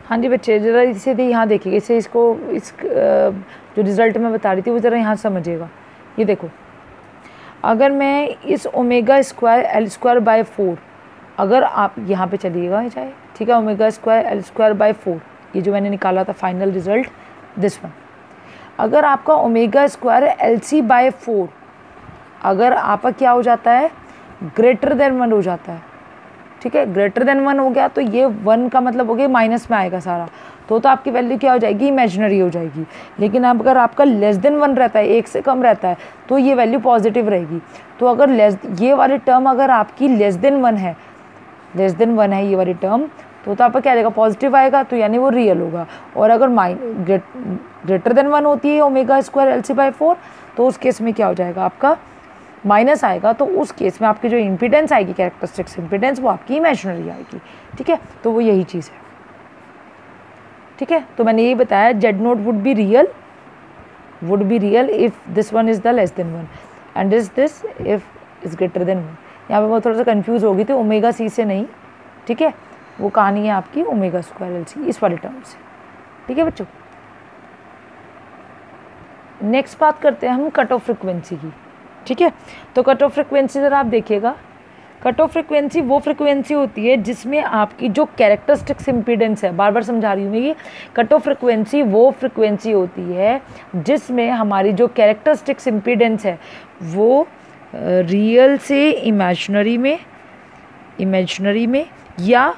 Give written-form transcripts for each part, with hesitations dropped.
हाँ जी बच्चे, ज़रा इसे भी यहाँ देखिएगा, इसे इसको इस जो रिज़ल्ट मैं बता रही थी वो ज़रा यहाँ समझिएगा। ये देखो, अगर मैं इस omega square L square by 4, अगर आप यहाँ पे चलिएगा चाहे, ठीक है, omega square L square by 4, ये जो मैंने निकाला था फाइनल रिजल्ट दिस वन, अगर आपका omega square L C by 4 अगर आपका क्या हो जाता है, ग्रेटर देन 1 हो जाता है, ठीक है, ग्रेटर देन 1 हो गया तो ये 1 का मतलब हो गया माइनस में आएगा सारा, तो आपकी वैल्यू क्या हो जाएगी, इमेजिनरी हो जाएगी। लेकिन अब अगर आपका लेस देन 1 रहता है, 1 से कम रहता है, तो ये वैल्यू पॉजिटिव रहेगी। तो अगर ये वाली टर्म अगर आपकी लेस देन 1 है, लेस देन 1 है ये वाली टर्म, तो आपका क्या आएगा, पॉजिटिव आएगा, तो यानी वो रियल होगा। और अगर ग्रेटर देन 1 होती है omega square L C by 4, तो उस केस में क्या हो जाएगा, आपका माइनस आएगा, तो उस केस में आपकी जो इम्पीडेंस आएगी, कैरेक्टरिस्टिक्स इम्पीडेंस, वो आपकी इमेजिनरी आएगी, ठीक है। तो वो यही चीज़ है, ठीक है। तो मैंने यही बताया, Z note would be real if this one is the less than 1 and this if is greater than 1। यहाँ पे मैं थोड़ा सा कंफ्यूज होगी थी, ओमेगा सी से नहीं, ठीक है, वो कहानी है आपकी ओमेगा स्क्वायर एल सी इस वाले टर्म से, ठीक है बच्चों। नेक्स्ट बात करते हैं हम कट ऑफ फ्रिक्वेंसी की, ठीक है। तो कट ऑफ फ्रिक्वेंसी ज़रा आप देखिएगा, कट ऑफ फ्रिक्वेंसी वो फ्रिक्वेंसी होती है जिसमें आपकी जो कैरेक्टरिस्टिक्स इम्पीडेंस है, बार बार समझा रही हूँ मैं, ये कट ऑफ फ्रिक्वेंसी वो फ्रिक्वेंसी होती है जिसमें हमारी जो कैरेक्टरिस्टिक्स इम्पीडेंस है वो रियल से इमेजिनरी में या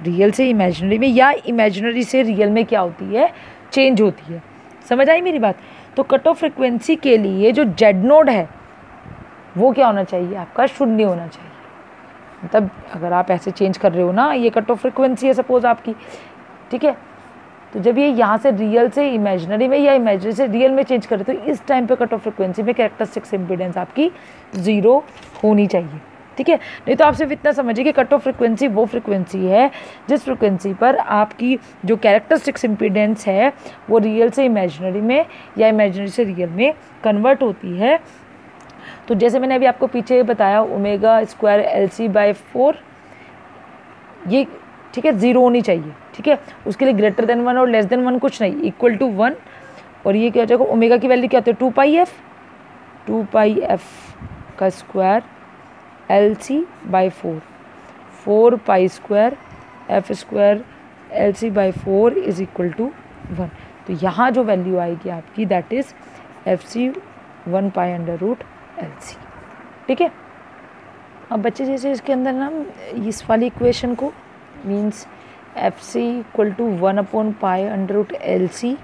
रियल से इमेजिनरी में या इमेजिनरी से रियल में क्या होती है, चेंज होती है। समझ आई मेरी बात। तो कट ऑफ फ्रिक्वेंसी के लिए जो जेड नोड है वो क्या होना चाहिए, आपका शून्य होना चाहिए। मतलब अगर आप ऐसे चेंज कर रहे हो ना, ये कट ऑफ फ्रिक्वेंसी है सपोज आपकी, ठीक है, तो जब ये यहाँ से रियल से इमेजिनरी में या इमेजिनरी से रियल में चेंज करे, तो इस टाइम पे कट ऑफ फ्रिक्वेंसी में कैरेक्टरिस्टिक्स इम्पीडेंस आपकी 0 होनी चाहिए, ठीक है। नहीं तो आप सिर्फ इतना समझिए कि कट ऑफ फ्रिक्वेंसी वो फ्रिक्वेंसी है जिस फ्रिक्वेंसी पर आपकी जो कैरेक्टरिस्टिक्स इम्पीडेंस है वो रियल से इमेजिनरी में या इमेजिनरी से रियल में कन्वर्ट होती है। तो जैसे मैंने अभी आपको पीछे बताया, omega square L C by 4 ये, ठीक है, 0 होनी चाहिए, ठीक है। उसके लिए ग्रेटर देन 1 और लेस देन 1 कुछ नहीं, इक्वल टू 1। और ये क्या हो जाएगा, ओमेगा की वैल्यू क्या होती है, 2 पाई एफ का square L C by 4 pi square F square L C by 4 is equal to 1। तो यहाँ जो वैल्यू आएगी आपकी that is F C 1 pi under root L C, ठीक है। अब बच्चे जैसे इसके अंदर ना इस वाली इक्वेशन को means F C equal to 1 upon pi under root L C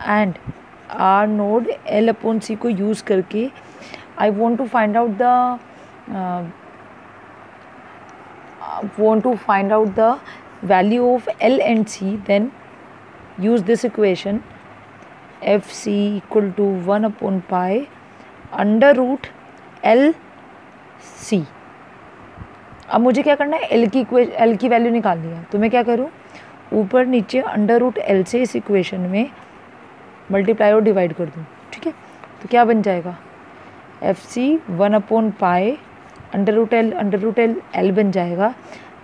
and R naught L upon C को यूज़ करके I want to find out the value of L and C, then use this equation FC equal to 1 upon pi under root L C। अब मुझे क्या करना है, L की value निकालनी है। तो मैं क्या करूँ, ऊपर नीचे अंडर रूट L से इस इक्वेशन में मल्टीप्लाई और डिवाइड कर दूँ, ठीक है। तो क्या बन जाएगा, FC 1 upon pi under root L बन जाएगा,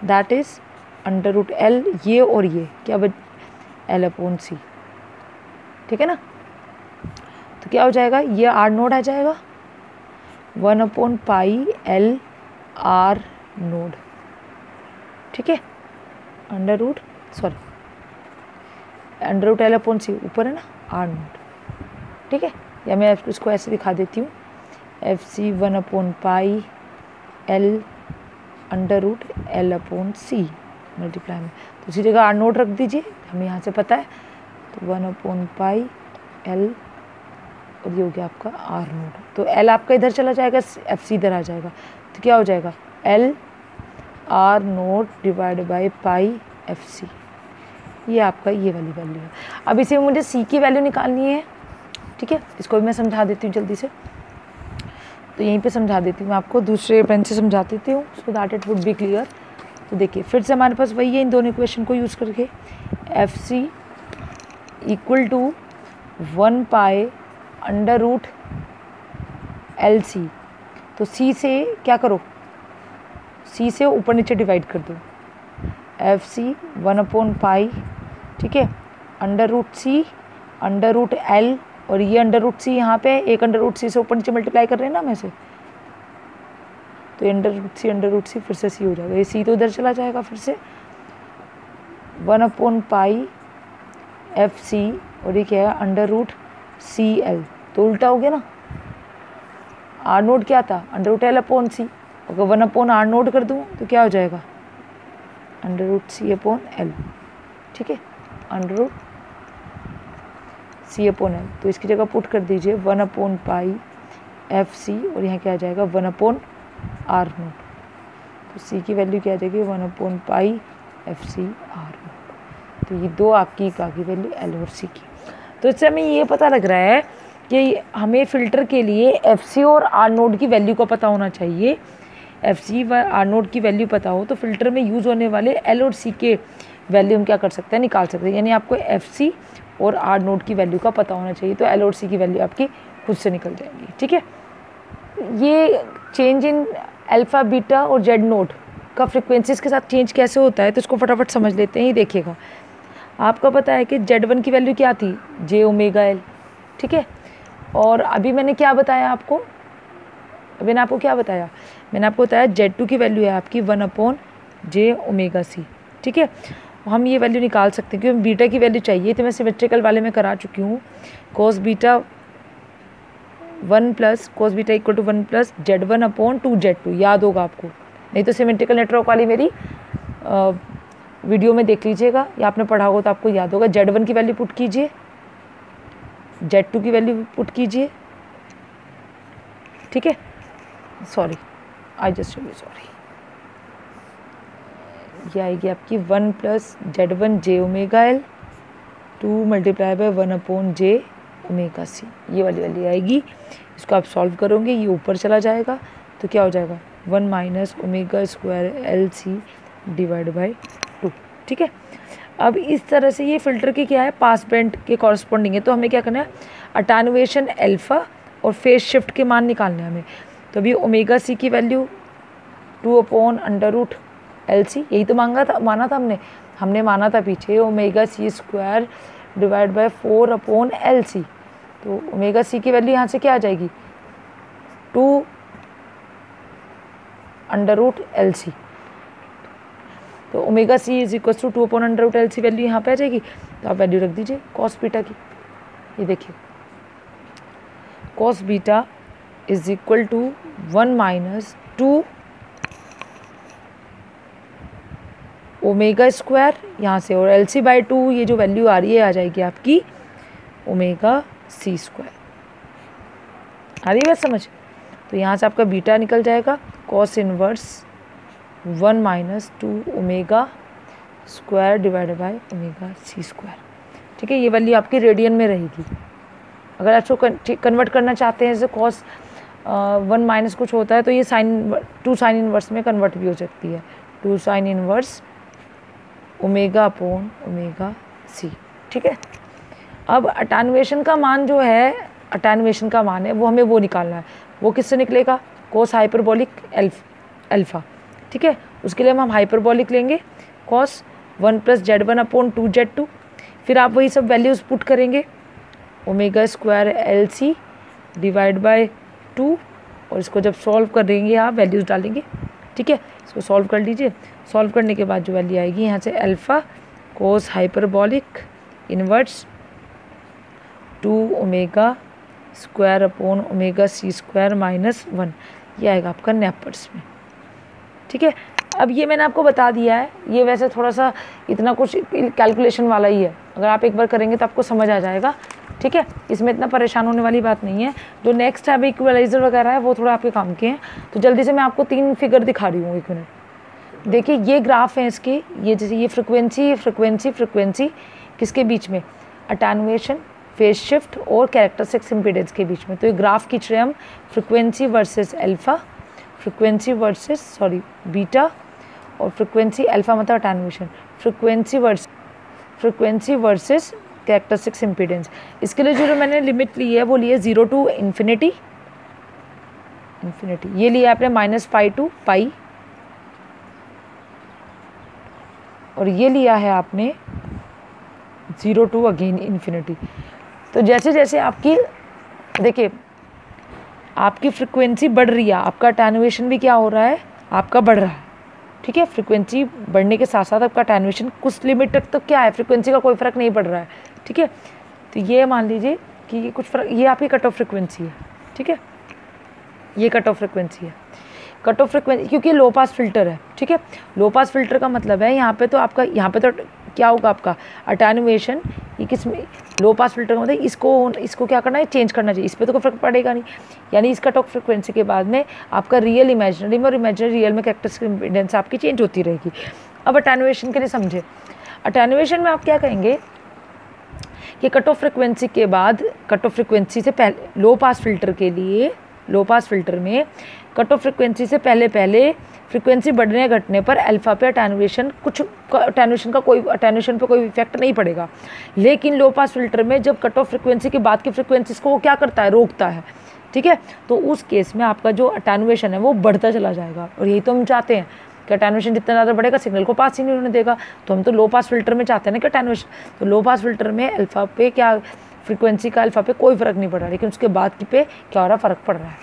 that is under root L ये और ये क्या बन L अपॉन सी, ठीक है ना। तो क्या हो जाएगा, ये आर नोड आ जाएगा 1 upon pi L R naught, ठीक है, under root L upon C ऊपर है ना, आर नोड, ठीक है। या मैं इसको ऐसे दिखा देती हूँ, F C 1 upon pi L under root L upon C multiply में, तो उसी जगह आर नोट रख दीजिए, हमें यहाँ से पता है। तो 1 अपॉन पाई L और ये हो गया आपका आर नोट। तो L आपका इधर चला जाएगा, एफ सी इधर आ जाएगा, तो क्या हो जाएगा L R naught divide by pi F C, ये आपका ये वाली वैल्यू है। अब इसे मुझे सी की वैल्यू निकालनी है, ठीक है। इसको भी मैं समझा देती हूँ जल्दी से, तो यहीं पे समझा देती हूँ, मैं आपको दूसरे पेन से समझा देती हूँ so that it would be clear. तो देखिए फिर से हमारे पास वही है, इन दोनों इक्वेशन को यूज़ करके F C equal to 1 pi under root L C. तो सी से क्या करो, सी से ऊपर नीचे डिवाइड कर दो, एफ सी 1 अपॉन पाई ठीक है, अंडर रूट सी, अंडर रूट एल, और ये अंडर रूट सी यहाँ पे एक अंडर रूट सी से ऊपर नीचे मल्टीप्लाई कर रहे हैं ना हमें से, तो अंडर रूट सी फिर से सी हो जाएगा, ये सी तो उधर चला जाएगा फिर से 1/पाई एफ सी, और ये क्या है अंडर रूट सी एल, तो उल्टा हो गया ना। आर नोट क्या था, अंडर रूट एल अपॉन सी, अगर 1/आर नोट कर दूँ तो क्या हो जाएगा अंडर रूट सी अपॉन एल, ठीक है, अंडर रूट सी अपॉन एल, तो इसकी जगह पुट कर दीजिए 1/पाई एफ सी, और यहाँ क्या आ जाएगा 1/आर नोट, तो सी की वैल्यू क्या आ जाएगी 1/पाई एफ सी आर नोट, तो ये दो आपकी आ गई वैल्यू एल और सी की। तो इससे हमें ये पता लग रहा है कि हमें फ़िल्टर के लिए एफ सी और आर नोट की वैल्यू का पता होना चाहिए। एफ सी व आर नोट की वैल्यू पता हो तो फिल्टर में यूज़ होने वाले एल और सी के वैल्यू हम क्या कर सकते हैं, निकाल सकते हैं। यानी आपको एफ सी और आर नोट की वैल्यू का पता होना चाहिए, तो एल और सी की वैल्यू आपकी खुद से निकल जाएगी, ठीक है। ये चेंज इन अल्फ़ा बीटा और जेड नोट का फ्रिक्वेंसीज के साथ चेंज कैसे होता है, तो इसको फटाफट समझ लेते हैं। ये देखिएगा, आपका पता है कि जेड1 की वैल्यू क्या थी, जे ओमेगा एल, ठीक है। और अभी मैंने क्या बताया आपको, मैंने आपको बताया जेड2 की वैल्यू है आपकी 1/जे ओमेगा सी, ठीक है। हम ये वैल्यू निकाल सकते हैं क्योंकि बीटा की वैल्यू चाहिए, तो मैं सिमेट्रिकल वाले में करा चुकी हूँ। Cos beta 1 plus cos beta equal to 1 plus Z1/2Z2, याद होगा आपको, नहीं तो सिमेट्रिकल नेटवर्क वाली मेरी वीडियो में देख लीजिएगा, या आपने पढ़ा होगा तो आपको याद होगा। Z1 की वैल्यू पुट कीजिए, Z2 की वैल्यू पुट कीजिए, ठीक है। सॉरी, ये आएगी आपकी 1 plus Z1 J omega L 2 multiply by 1/जे ओमेगा सी, ये वाली वैल्यू आएगी। इसको आप सॉल्व करोगे, ये ऊपर चला जाएगा, तो क्या हो जाएगा 1 minus omega square L C divide by 2, ठीक है। अब इस तरह से ये फिल्टर की क्या है, पास बैंड के कॉरस्पॉन्डिंग है, तो हमें क्या करना है, अटेन्युएशन अल्फ़ा और फेज शिफ्ट के मान निकालने हैं हमें। तो अभी ओमेगा सी की वैल्यू 2/अंडर रूट एल सी, यही तो माना था हमने माना था पीछे omega C square divide by 4/एल सी, तो ओमेगा सी की वैल्यू यहाँ से क्या आ जाएगी 2/अंडर रूट एल सी, तो omega C is equal to 2/अंडर रूट एल सी वैल्यू यहाँ पे आ जाएगी। तो आप वैल्यू रख दीजिए कॉस बीटा की, ये देखिए cos beta is equal to 1 minus 2 omega square यहाँ से, और एल सी बाई 2 ये जो वैल्यू आ रही है आ जाएगी आपकी ओमेगा सी स्क्वायर। आ रही है बात समझ, तो यहाँ से आपका बीटा निकल जाएगा cos inverse 1 minus 2 omega square divide by omega C square, ठीक है। ये वैल्यू आपकी रेडियन में रहेगी। अगर आप इसको कन्वर्ट करना चाहते हैं, जैसे कॉस 1 माइनस कुछ होता है तो ये टू साइन इनवर्स में कन्वर्ट भी हो सकती है, 2 sine inverse omega upon omega C, ठीक है। अब अटेन्युएशन का मान जो है, वो हमें वो निकालना है, वो किससे निकलेगा, कोस हाइपरबोलिक अल्फ़ा, ठीक है। उसके लिए हम हाइपरबोलिक लेंगे कॉस 1 प्लस Z1/2Z2, फिर आप वही सब वैल्यूज़ पुट करेंगे, omega square L C divide by 2, और इसको जब सॉल्व कर देंगे आप वैल्यूज़ डालेंगे, ठीक है। इसको सॉल्व कर लीजिए, सॉल्व करने के बाद जो वैल्यू आएगी यहाँ से alpha cos hyperbolic inverse 2 omega square upon omega C square minus 1, ये आएगा आपका नेपर्स में, ठीक है। अब ये मैंने आपको बता दिया है, ये वैसे थोड़ा सा इतना कुछ कैलकुलेशन वाला ही है, अगर आप एक बार करेंगे तो आपको समझ आ जाएगा, ठीक है। इसमें इतना परेशान होने वाली बात नहीं है। जो नेक्स्ट है इक्वलाइजर वगैरह है वो थोड़ा आपके काम के हैं, तो जल्दी से मैं आपको 3 फिगर दिखा रही हूँ, 1 मिनट देखिए। ये ग्राफ है इसके, ये जैसे ये फ्रिक्वेंसी किसके बीच में, अटेन्युएशन, फेज शिफ्ट और कैरेक्टरिस्टिक इम्पीडेंस के बीच में। तो ये ग्राफ खींच रहे हैं हम, frequency versus alpha, frequency versus beta, और फ्रिक्वेंसी अल्फ़ा मतलब attenuation, frequency versus characteristics impedance. इसके लिए जो मैंने लिमिट ली है वो ली है 0 टू इन्फिनिटी, ये लिया आपने -π टू पाई, और ये लिया है आपने 0 to अगेन इन्फिनिटी। तो जैसे जैसे आपकी देखिए आपकी फ्रिक्वेंसी बढ़ रही है, आपका अटेन्युएशन भी क्या हो रहा है, आपका बढ़ रहा है। ठीक है, फ्रिक्वेंसी बढ़ने के साथ साथ आपका अटेन्युएशन कुछ लिमिट तक तो क्या है, फ्रिक्वेंसी का कोई फ़र्क नहीं पड़ रहा है। ठीक है, तो ये मान लीजिए कि ये कुछ फ़र्क, ये आपकी कट ऑफ फ्रिक्वेंसी है। ठीक है, ये कट ऑफ फ्रिक्वेंसी है। कट ऑफ फ्रिक्वेंसी क्योंकि लो पास फिल्टर है। ठीक है, लो पास फिल्टर का मतलब है यहाँ पे तो आपका, यहाँ पे तो क्या होगा आपका अटेन्युएशन, ये किस में, लो पास फिल्टर का मतलब इसको क्या करना है, चेंज करना चाहिए, इस पर तो कोई फर्क पड़ेगा नहीं। यानी इस कट ऑफ फ्रिक्वेंसी के बाद में आपका रियल इमेजिनरी में और इमेजिनरी रियल में कैरेक्टरिस्टिक इम्पीडेंस आपकी चेंज होती रहेगी। अब अटेन्युएशन के लिए समझे, अटेन्युएशन में आप क्या कहेंगे कि कट ऑफ फ्रिक्वेंसी के बाद, कट ऑफ फ्रिक्वेंसी से पहले लो पास फिल्टर के लिए, लो पास फिल्टर में कट ऑफ फ्रिक्वेंसी से पहले फ्रिक्वेंसी बढ़ने घटने पर अल्फा पे अटेन्युएशन पे कोई इफेक्ट नहीं पड़ेगा। लेकिन लो पास फिल्टर में जब कट ऑफ फ्रिक्वेंसी के बाद की फ्रिक्वेंसीज को वो क्या करता है, रोकता है। ठीक है, तो उस केस में आपका जो अटेन्युएशन है वो बढ़ता चला जाएगा, और यही तो हम चाहते हैं कि अटेन्युएशन जितना ज़्यादा बढ़ेगा सिग्नल को पास ही नहीं होने देगा। तो हम तो लो पास फिल्टर में चाहते हैं ना कि अटेन्युएशन, तो लो पास फिल्टर में अल्फा पे क्या, फ्रिक्वेंसी का अल्फा पे कोई फ़र्क नहीं पड़ रहा, लेकिन उसके बाद की पे क्या हो रहा, फ़र्क पड़ रहा है।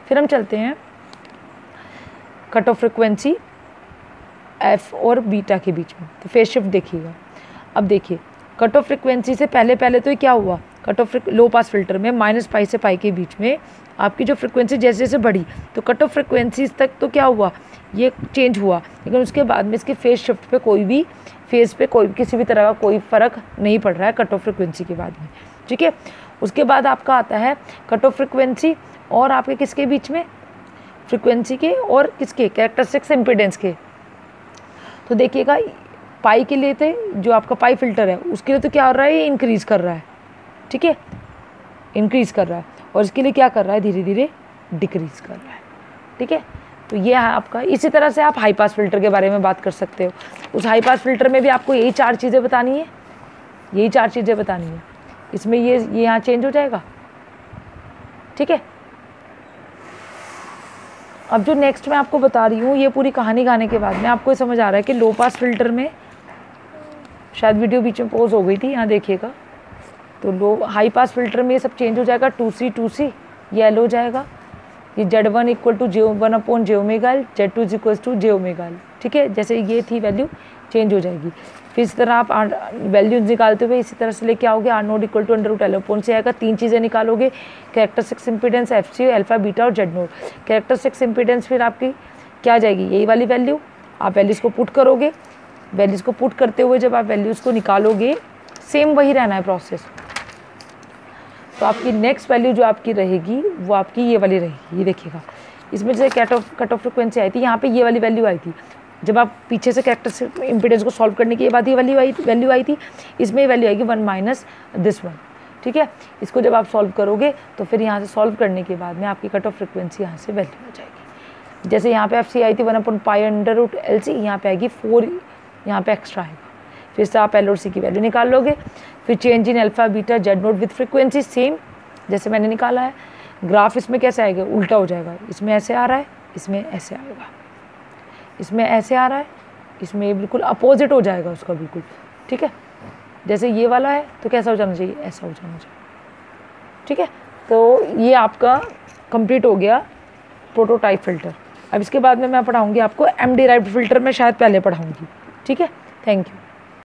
फिर हम चलते हैं कट ऑफ फ्रिक्वेंसी एफ और बीटा के बीच में, तो फेज शिफ्ट देखिएगा। अब देखिए कट ऑफ फ्रिक्वेंसी से पहले तो ये क्या हुआ, cut of low pass filter में -π से π के बीच में आपकी जो फ्रिक्वेंसी जैसे जैसे बढ़ी तो कट ऑफ फ्रिक्वेंसीज तक तो क्या हुआ, ये चेंज हुआ, लेकिन उसके बाद में इसके फेज शिफ्ट पे कोई भी फेज पे कोई किसी भी तरह का कोई फ़र्क नहीं पड़ रहा है कट ऑफ फ्रिक्वेंसी के बाद में। ठीक है, उसके बाद आपका आता है कट ऑफ फ्रिक्वेंसी और आपके किसके बीच में, फ्रिक्वेंसी के और किसके, कैरेक्टरिस्टिक्स इम्पीडेंस के। तो देखिएगा पाई के लिए थे, जो आपका पाई फिल्टर है उसके लिए तो क्या हो रहा है, ये इंक्रीज़ कर रहा है। ठीक है, इंक्रीज़ कर रहा है, और इसके लिए क्या कर रहा है, धीरे धीरे डिक्रीज़ कर रहा है। ठीक है, तो ये है आपका। इसी तरह से आप हाई पास फिल्टर के बारे में बात कर सकते हो। उस हाई पास फिल्टर में भी आपको यही 4 चीज़ें बतानी है, यही 4 चीज़ें बतानी है। इसमें ये यहाँ चेंज हो जाएगा। ठीक है, अब जो नेक्स्ट मैं आपको बता रही हूँ, ये पूरी कहानी गाने के बाद में आपको ये समझ आ रहा है कि लो पास फिल्टर में, शायद वीडियो बीच में पॉज हो गई थी, यहाँ देखिएगा। तो लो हाई पास फिल्टर में ये सब चेंज हो जाएगा, 2C ये एल हो जाएगा, ये Z1 = J1/JωL, Z2 = JωL। ठीक है, जैसे ये थी वैल्यू चेंज हो जाएगी। फिर इस तरह आप वैल्यू निकालते हुए इसी तरह से लेके आओगे, R0 = √L से आएगा। 3 चीज़ें निकालोगे, characteristics impedance FC, alpha, beta और Z0। कैरेक्टरिस्टिक्स इम्पीडेंस फिर आपकी क्या जाएगी, यही वाली वैल्यू, आप वैल्यूज़ को पुट करोगे। वैल्यूज़ को पुट करते हुए जब आप वैल्यूज़ को निकालोगे, सेम वही रहना है प्रोसेस। तो आपकी नेक्स्ट वैल्यू जो आपकी रहेगी वो आपकी ये वाली रहेगी। ये देखिएगा, इसमें जैसे कट ऑफ फ्रिक्वेंसी आई थी, यहाँ पे ये वाली वैल्यू आई थी। जब आप पीछे से कैरेक्टरिस्टिक इम्पीडेंस को सॉल्व करने के बाद ये वाली वैल्यू आई थी, इसमें ये वैल्यू आएगी 1 - this 1। ठीक है, इसको जब आप सॉल्व करोगे तो फिर यहाँ से सॉल्व करने के बाद में आपकी कट ऑफ फ्रिक्वेंसी यहाँ से वैल्यू हो जाएगी। जैसे यहाँ पे FC आई थी 1/π√LC, यहाँ पे आएगी 4, यहाँ पे एक्स्ट्रा आएगा। फिर से आप L और C की वैल्यू निकाल लोगे। फिर change in alpha, beta, Z0 with frequency same जैसे मैंने निकाला है। ग्राफ इसमें कैसे आएगा, उल्टा हो जाएगा। इसमें ऐसे आ रहा है, इसमें ऐसे आएगा, इसमें ऐसे आ रहा है, इसमें ये बिल्कुल अपोजिट हो जाएगा उसका बिल्कुल। ठीक है, जैसे ये वाला है तो कैसा हो जाना चाहिए, ऐसा हो जाना चाहिए। ठीक है, तो ये आपका कंप्लीट हो गया प्रोटोटाइप फ़िल्टर। अब इसके बाद में मैं पढ़ाऊँगी आपको M डिराइव्ड फ़िल्टर में, शायद पहले पढ़ाऊँगी। ठीक है, थैंक यू।